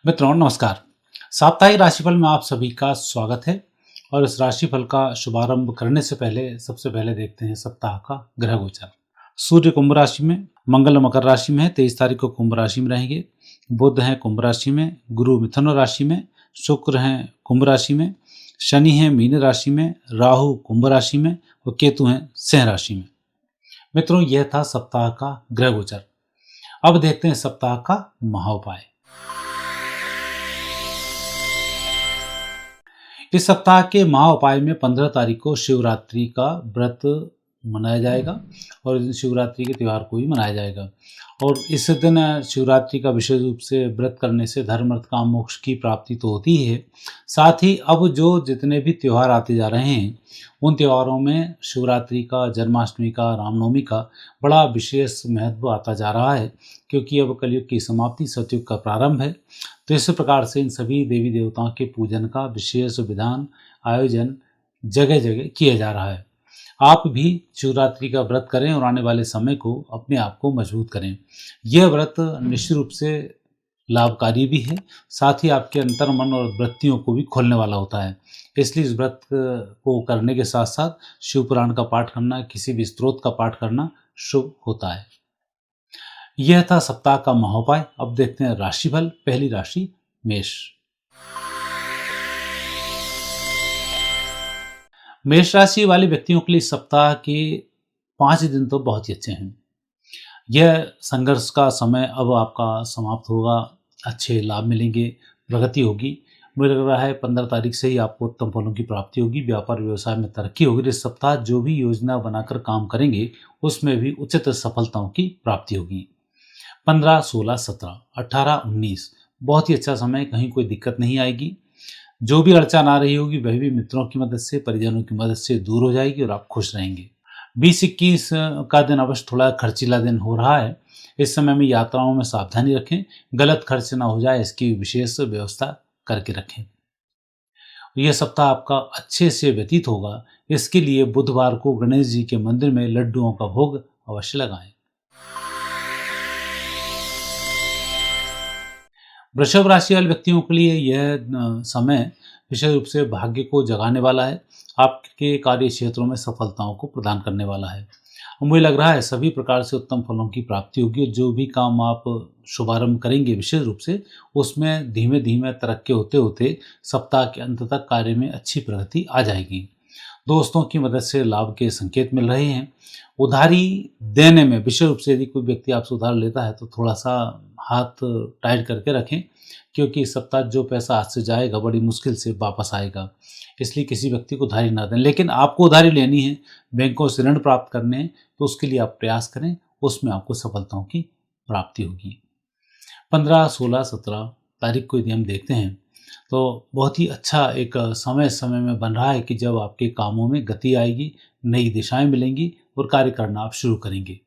मित्रों नमस्कार। साप्ताहिक राशिफल में आप सभी का स्वागत है। और इस राशिफल का शुभारंभ करने से पहले सबसे पहले देखते हैं सप्ताह का ग्रह गोचर। सूर्य कुंभ राशि में, मंगल मकर राशि में है, 23 तारीख को कुंभ राशि में रहेंगे। बुध है कुंभ राशि में, गुरु मिथुन राशि में, शुक्र है कुंभ राशि में, शनि है मीन राशि में, राहु कुंभ राशि में और केतु है सिंह राशि में। मित्रों यह था सप्ताह का ग्रह गोचर। अब देखते हैं सप्ताह का महाउपाय। इस सप्ताह के महाउपाय में 15 तारीख को शिवरात्रि का व्रत मनाया जाएगा और शिवरात्रि के त्यौहार को भी मनाया जाएगा। और इस दिन शिवरात्रि का विशेष रूप से व्रत करने से धर्म अर्थ काम मोक्ष की प्राप्ति तो होती ही है, साथ ही अब जो जितने भी त्यौहार आते जा रहे हैं उन त्योहारों में शिवरात्रि का, जन्माष्टमी का, रामनवमी का बड़ा विशेष महत्व आता जा रहा है, क्योंकि अब कलयुग की समाप्ति, सतयुग का प्रारंभ है। तो इस प्रकार से इन सभी देवी देवताओं के पूजन का विशेष विधान, आयोजन जगह जगह किया जा रहा है। आप भी शिवरात्रि का व्रत करें और आने वाले समय को अपने आप को मजबूत करें। यह व्रत निश्चित रूप से लाभकारी भी है, साथ ही आपके अंतर मन और वृत्तियों को भी खोलने वाला होता है। इसलिए इस व्रत को करने के साथ साथ शिव पुराण का पाठ करना, किसी भी स्त्रोत का पाठ करना शुभ होता है। यह था सप्ताह का महाउपाय। अब देखते हैं राशिफल। पहली राशि मेष। मेष राशि वाले व्यक्तियों के लिए सप्ताह के 5 दिन तो बहुत ही अच्छे हैं। यह संघर्ष का समय अब आपका समाप्त होगा, अच्छे लाभ मिलेंगे, प्रगति होगी। मुझे लग रहा है 15 तारीख से ही आपको उत्तम फलों की प्राप्ति होगी, व्यापार व्यवसाय में तरक्की होगी। इस सप्ताह जो भी योजना बनाकर काम करेंगे उसमें भी उचित सफलताओं की प्राप्ति होगी। 15, 16, 17, 18, 19 बहुत ही अच्छा समय, कहीं कोई दिक्कत नहीं आएगी। जो भी अड़चन आ रही होगी वह भी मित्रों की मदद से, परिजनों की मदद से दूर हो जाएगी और आप खुश रहेंगे। 20-21 का दिन अवश्य थोड़ा खर्चीला दिन हो रहा है। इस समय में यात्राओं में सावधानी रखें, गलत खर्च ना हो जाए इसकी विशेष व्यवस्था करके रखें। यह सप्ताह आपका अच्छे से व्यतीत होगा, इसके लिए बुधवार को गणेश जी के मंदिर में लड्डुओं का भोग अवश्य लगाएं। वृषभ राशि वाले व्यक्तियों के लिए यह समय विशेष रूप से भाग्य को जगाने वाला है, आपके कार्य क्षेत्रों में सफलताओं को प्रदान करने वाला है। मुझे लग रहा है सभी प्रकार से उत्तम फलों की प्राप्ति होगी और जो भी काम आप शुभारंभ करेंगे विशेष रूप से उसमें धीमे धीमे तरक्की होते होते सप्ताह के अंत तक कार्य में अच्छी प्रगति आ जाएगी। दोस्तों की मदद से लाभ के संकेत मिल रहे हैं। उधारी देने में विशेष रूप से यदि कोई व्यक्ति आपसे उधार लेता है तो थोड़ा सा हाथ टाइट करके रखें, क्योंकि इस सप्ताह जो पैसा हाथ से जाएगा बड़ी मुश्किल से वापस आएगा। इसलिए किसी व्यक्ति को उधारी ना दें। लेकिन आपको उधारी लेनी है, बैंकों से ऋण प्राप्त करने हैं, तो उसके लिए आप प्रयास करें, उसमें आपको सफलताओं की प्राप्ति होगी। 15, 16, 17 तारीख को यदि हम देखते हैं तो बहुत ही अच्छा एक समय में बन रहा है कि जब आपके कामों में गति आएगी, नई दिशाएं मिलेंगी और कार्य करना आप शुरू करेंगे।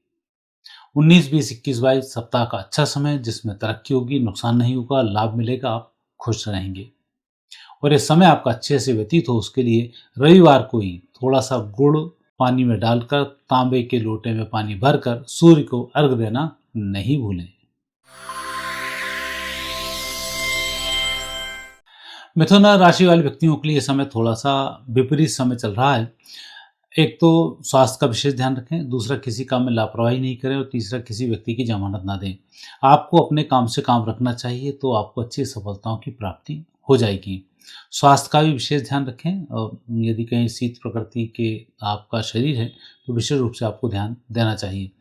19, 20, 21, 22 सप्ताह का अच्छा समय, जिसमें तरक्की होगी, नुकसान नहीं होगा, लाभ मिलेगा, आप खुश रहेंगे। और ये समय आपका अच्छे से व्यतीत हो उसके लिए रविवार को ही थोड़ा सा गुड़ पानी में डालकर तांबे के लोटे में पानी भरकर सूर्य को अर्घ देना नहीं भूलें। मिथुन राशि वाले व्यक्तियों के लिए समय थोड़ा सा विपरीत समय चल रहा है। एक तो स्वास्थ्य का विशेष ध्यान रखें, दूसरा किसी काम में लापरवाही नहीं करें और तीसरा किसी व्यक्ति की जमानत ना दें। आपको अपने काम से काम रखना चाहिए तो आपको अच्छी सफलताओं की प्राप्ति हो जाएगी। स्वास्थ्य का भी विशेष ध्यान रखें और यदि कहीं शीत प्रकृति के आपका शरीर है तो विशेष रूप से आपको ध्यान देना चाहिए।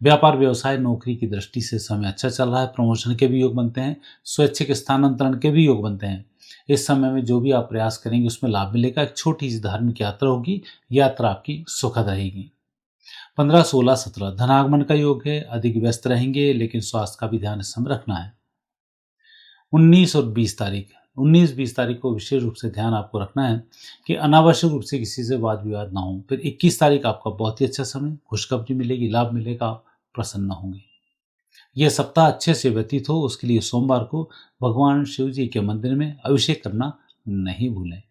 व्यापार व्यवसाय नौकरी की दृष्टि से समय अच्छा चल रहा है। प्रमोशन के भी योग बनते हैं, स्वैच्छिक स्थानांतरण के भी योग बनते हैं। इस समय में जो भी आप प्रयास करेंगे उसमें लाभ मिलेगा। एक छोटी सी धार्मिक यात्रा होगी, यात्रा आपकी सुखद रहेगी। 15, 16, 17 धनागमन का योग है, अधिक व्यस्त रहेंगे लेकिन स्वास्थ्य का भी ध्यान इस समय रखना है। 19 और 20 तारीख 19-20 तारीख को विशेष रूप से ध्यान आपको रखना है कि अनावश्यक रूप से किसी से वाद विवाद ना हो। फिर 21 तारीख आपका बहुत ही अच्छा समय, खुशखबरी मिलेगी, लाभ मिलेगा, आप प्रसन्न होंगे। यह सप्ताह अच्छे से व्यतीत हो उसके लिए सोमवार को भगवान शिव जी के मंदिर में अभिषेक करना नहीं भूलें।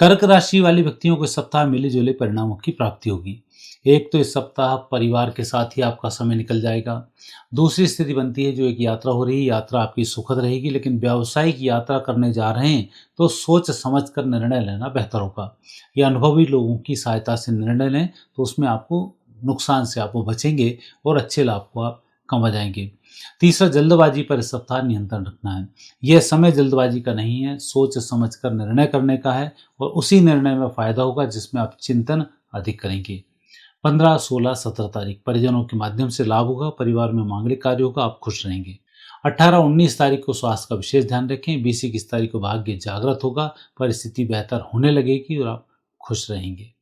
कर्क राशि वाले व्यक्तियों को इस सप्ताह मिले-जुले परिणामों की प्राप्ति होगी। एक तो इस सप्ताह परिवार के साथ ही आपका समय निकल जाएगा। दूसरी स्थिति बनती है जो एक यात्रा हो रही है, यात्रा आपकी सुखद रहेगी, लेकिन व्यावसायिक यात्रा करने जा रहे हैं तो सोच समझ कर निर्णय लेना बेहतर होगा। या अनुभवी लोगों की सहायता से निर्णय लें तो उसमें आपको नुकसान से आप बचेंगे और अच्छे लाभ को आप कमा जाएंगे। तीसरा, जल्दबाजी पर इस सप्ताह नियंत्रण रखना है। यह समय जल्दबाजी का नहीं है, सोच समझ कर निर्णय करने का है और उसी निर्णय में फायदा होगा जिसमें आप चिंतन अधिक करेंगे। 15, 16, 17 तारीख परिजनों के माध्यम से लाभ होगा, परिवार में मांगलिक कार्य होगा, आप खुश रहेंगे। 18, 19 तारीख को स्वास्थ्य का विशेष ध्यान रखें। 20, 21 तारीख को भाग्य जागृत होगा, परिस्थिति बेहतर होने लगेगी और आप खुश रहेंगे।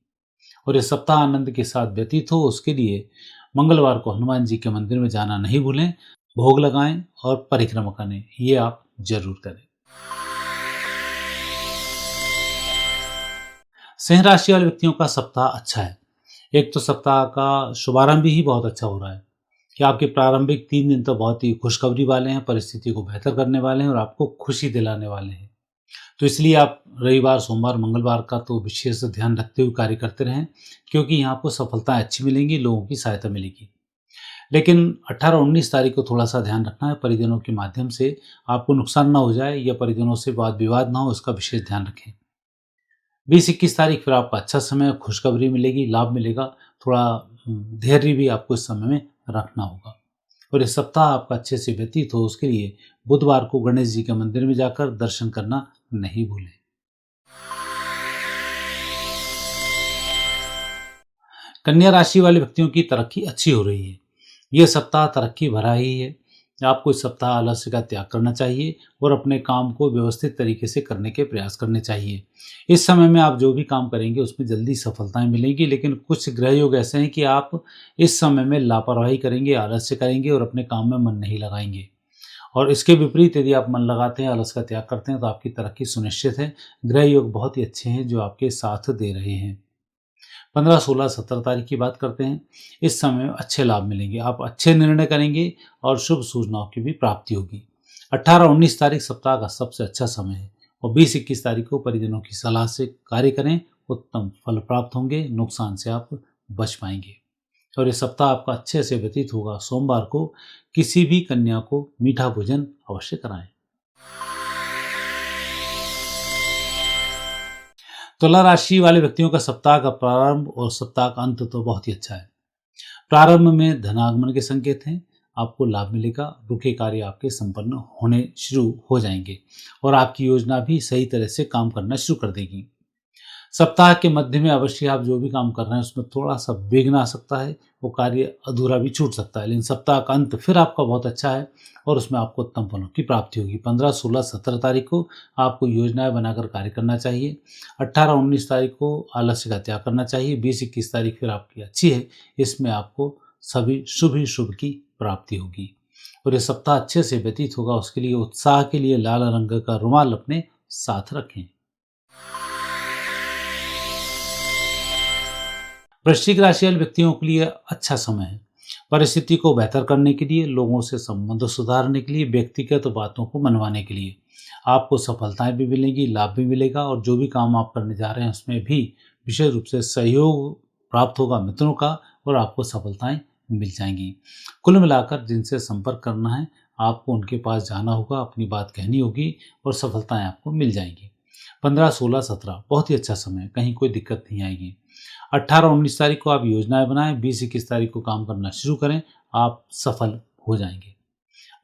और ये सप्ताह आनंद के साथ व्यतीत हो उसके लिए मंगलवार को हनुमान जी के मंदिर में जाना नहीं भूलें, भोग लगाएं और परिक्रमा करें, ये आप जरूर करें। सिंह राशि वाले व्यक्तियों का सप्ताह अच्छा है। एक तो सप्ताह का शुभारंभ ही बहुत अच्छा हो रहा है कि आपके प्रारंभिक 3 दिन तो बहुत ही खुशखबरी वाले हैं, परिस्थिति को बेहतर करने वाले हैं और आपको खुशी दिलाने वाले हैं। तो इसलिए आप रविवार, सोमवार, मंगलवार का तो विशेष ध्यान रखते हुए कार्य करते रहें, क्योंकि यहाँ आपको सफलताएं अच्छी मिलेंगी, लोगों की सहायता मिलेगी। लेकिन 18-19 तारीख को थोड़ा सा ध्यान रखना है, परिजनों के माध्यम से आपको नुकसान ना हो जाए या परिजनों से वाद विवाद ना हो, इसका विशेष ध्यान रखें। 20-21 तारीख फिर आपका अच्छा समय, खुशखबरी मिलेगी, लाभ मिलेगा। थोड़ा धैर्य भी आपको इस समय में रखना होगा और इस सप्ताह आपका अच्छे से व्यतीत हो उसके लिए बुधवार को गणेश जी के मंदिर में जाकर दर्शन करना नहीं भूलें। कन्या राशि वाले व्यक्तियों की तरक्की अच्छी हो रही है। यह सप्ताह तरक्की भरा ही है। आपको इस सप्ताह आलस्य का त्याग करना चाहिए और अपने काम को व्यवस्थित तरीके से करने के प्रयास करने चाहिए। इस समय में आप जो भी काम करेंगे उसमें जल्दी सफलताएं मिलेंगी, लेकिन कुछ ग्रह योग ऐसे हैं कि आप इस समय में लापरवाही करेंगे, आलस्य करेंगे और अपने काम में मन नहीं लगाएंगे। और इसके विपरीत यदि आप मन लगाते हैं, आलस का त्याग करते हैं तो आपकी तरक्की सुनिश्चित है। ग्रह योग बहुत ही अच्छे हैं जो आपके साथ दे रहे हैं। 15, 16, 17 तारीख की बात करते हैं। इस समय में अच्छे लाभ मिलेंगे, आप अच्छे निर्णय करेंगे और शुभ सूचनाओं की भी प्राप्ति होगी। 18-19 तारीख सप्ताह का सबसे अच्छा समय है और 20-21 तारीख को परिजनों की सलाह से कार्य करें, उत्तम फल प्राप्त होंगे, नुकसान से आप बच पाएंगे और ये सप्ताह आपका अच्छे से व्यतीत होगा। सोमवार को किसी भी कन्या को मीठा भोजन अवश्य कराएं। तुला राशि वाले व्यक्तियों का सप्ताह का प्रारंभ और सप्ताह का अंत तो बहुत ही अच्छा है। प्रारंभ में धनागमन के संकेत हैं, आपको लाभ मिलेगा, रुके कार्य आपके संपन्न होने शुरू हो जाएंगे और आपकी योजना भी सही तरह से काम करना शुरू कर देगी। सप्ताह के मध्य में अवश्य आप जो भी काम कर रहे हैं उसमें थोड़ा सा विघ्न आ सकता है, वो कार्य अधूरा भी छूट सकता है, लेकिन सप्ताह का अंत फिर आपका बहुत अच्छा है और उसमें आपको उत्तम फलों की प्राप्ति होगी। 15, 16, 17 तारीख को आपको योजनाएं बनाकर कार्य करना चाहिए। 18-19 तारीख को आलस्य का त्याग करना चाहिए। 20-21 तारीख फिर आपकी अच्छी है, इसमें आपको सभी शुभ ही शुभ की प्राप्ति होगी और ये सप्ताह अच्छे से व्यतीत होगा। उसके लिए उत्साह के लिए लाल रंग का रुमाल अपने साथ रखें। वृश्चिक राशि वाले व्यक्तियों के लिए अच्छा समय है। परिस्थिति को बेहतर करने के लिए, लोगों से संबंध सुधारने के लिए, व्यक्तिगत बातों को मनवाने के लिए आपको सफलताएं भी मिलेंगी, लाभ भी मिलेगा और जो भी काम आप करने जा रहे हैं उसमें भी विशेष रूप से सहयोग प्राप्त होगा मित्रों का और आपको सफलताएं मिल जाएंगी। कुल मिलाकर जिनसे संपर्क करना है आपको उनके पास जाना होगा, अपनी बात कहनी होगी और सफलताएं आपको मिल जाएंगी। 15, 16, 17 बहुत ही अच्छा समय है, कहीं कोई दिक्कत नहीं आएगी। 18-19 तारीख को आप योजनाएं बनाएं, 20-21 तारीख को काम करना शुरू करें, आप सफल हो जाएंगे।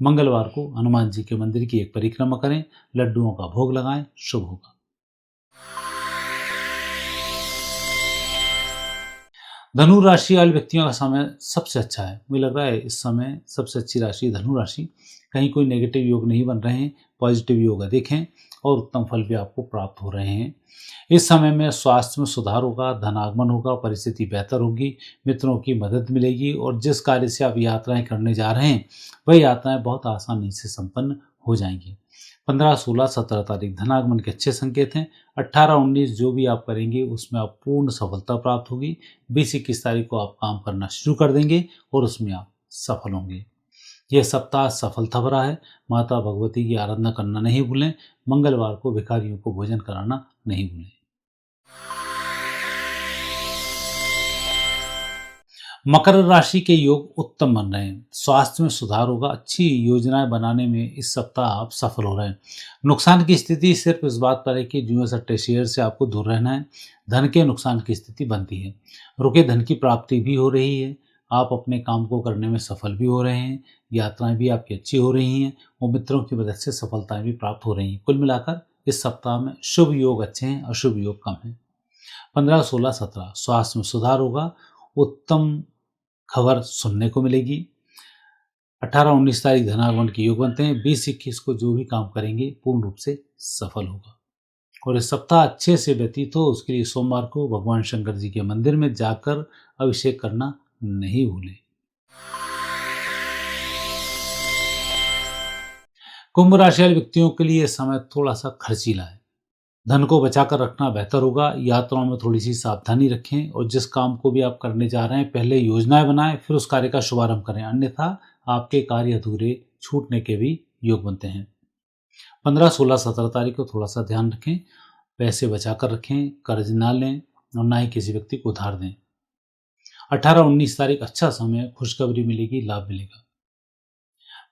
मंगलवार को हनुमान जी के मंदिर की एक परिक्रमा करें, लड्डुओं का भोग लगाएं, शुभ होगा। धनु राशि वाले व्यक्तियों का समय सबसे अच्छा है। मुझे लग रहा है इस समय सबसे अच्छी राशि धनु राशि। कहीं कोई नेगेटिव योग नहीं बन रहे हैं, पॉजिटिव योग देखें और उत्तम फल भी आपको प्राप्त हो रहे हैं। इस समय में स्वास्थ्य में सुधार होगा, धनागमन होगा, परिस्थिति बेहतर होगी, मित्रों की मदद मिलेगी और जिस कार्य से आप यात्राएं करने जा रहे हैं वह यात्राएं बहुत आसानी से संपन्न हो जाएंगी। 15, 16, 17 तारीख धनागमन के अच्छे संकेत हैं। 18-19 जो भी आप करेंगे उसमें आप पूर्ण सफलता प्राप्त होगी। 20-21 तारीख को आप काम करना शुरू कर देंगे और उसमें आप सफल होंगे। यह सप्ताह सफलता भरा है। माता भगवती की आराधना करना नहीं भूलें। मंगलवार को भिखारियों को भोजन कराना नहीं भूलें। मकर राशि के योग उत्तम बन रहे हैं। स्वास्थ्य में सुधार होगा। अच्छी योजनाएं बनाने में इस सप्ताह आप सफल हो रहे हैं। नुकसान की स्थिति सिर्फ इस बात पर है कि जुए सट्टे शेयर से आपको दूर रहना है। धन के नुकसान की स्थिति बनती है। रुके धन की प्राप्ति भी हो रही है। आप अपने काम को करने में सफल भी हो रहे हैं। यात्राएं भी आपकी अच्छी हो रही हैं और मित्रों की मदद से सफलताएं भी प्राप्त हो रही हैं। कुल मिलाकर इस सप्ताह में शुभ योग अच्छे हैं, अशुभ योग कम है। 15, 16, 17 स्वास्थ्य में सुधार होगा। उत्तम खबर सुनने को मिलेगी। 18, 19 तारीख धनागमन के योग बनते हैं। 20, 21 को जो भी काम करेंगे पूर्ण रूप से सफल होगा। और इस सप्ताह अच्छे से व्यतीत हो उसके लिए सोमवार को भगवान शंकर जी के मंदिर में जाकर अभिषेक करना नहीं भूलें। कुंभ राशि वाले व्यक्तियों के लिए समय थोड़ा सा खर्चीला है। धन को बचाकर रखना बेहतर होगा। यात्राओं में थोड़ी सी सावधानी रखें और जिस काम को भी आप करने जा रहे हैं पहले योजनाएं बनाएं, फिर उस कार्य का शुभारंभ करें, अन्यथा आपके कार्य अधूरे छूटने के भी योग बनते हैं। 15, 16, 17 तारीख को थोड़ा सा ध्यान रखें। पैसे बचाकर रखें, कर्ज ना लें और ना ही किसी व्यक्ति को उधार दें। 18, 19 तारीख अच्छा समय, खुशखबरी मिलेगी, लाभ मिलेगा।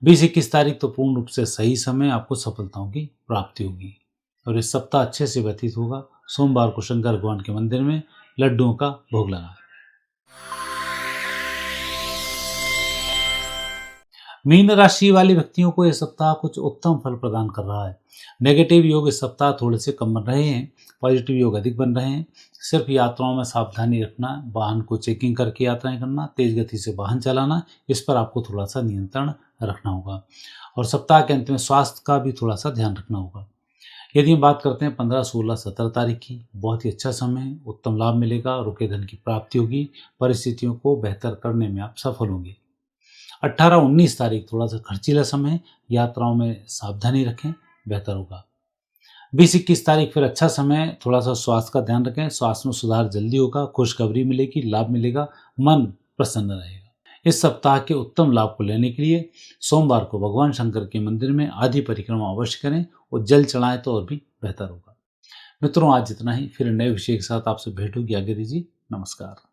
20, 21 तारीख तो पूर्ण रूप से सही समय, आपको सफलताओं की प्राप्ति होगी और इस सप्ताह अच्छे से व्यतीत होगा। सोमवार को शंकर भगवान के मंदिर में लड्डुओं का भोग लगाएं। मीन राशि वाले व्यक्तियों को यह सप्ताह कुछ उत्तम फल प्रदान कर रहा है। नेगेटिव योग इस सप्ताह थोड़े से कम बन रहे हैं, पॉजिटिव योग अधिक बन रहे हैं। सिर्फ यात्राओं में सावधानी रखना, वाहन को चेकिंग करके यात्राएं करना, तेज गति से वाहन चलाना, इस पर आपको थोड़ा सा नियंत्रण रखना होगा। और सप्ताह के अंत में स्वास्थ्य का भी थोड़ा सा ध्यान रखना होगा। यदि हम बात करते हैं 15, 16, 17 तारीख की, बहुत ही अच्छा समय है, उत्तम लाभ मिलेगा, रुके धन की प्राप्ति होगी, परिस्थितियों को बेहतर करने में आप सफल होंगे। 18, 19 तारीख थोड़ा सा खर्चीला समय है, यात्राओं में सावधानी रखें, बेहतर होगा। 20, 21 तारीख फिर अच्छा समय है, थोड़ा सा स्वास्थ्य का ध्यान रखें, स्वास्थ्य में सुधार जल्दी होगा, खुशखबरी मिलेगी, लाभ मिलेगा, मन प्रसन्न रहेगा। इस सप्ताह के उत्तम लाभ को लेने के लिए सोमवार को भगवान शंकर के मंदिर में आधी परिक्रमा अवश्य करें और जल चढ़ाएं तो और भी बेहतर होगा। मित्रों, आज इतना ही। फिर नए विषय के साथ आपसे भेंट होगी। आगे दीजिए, नमस्कार।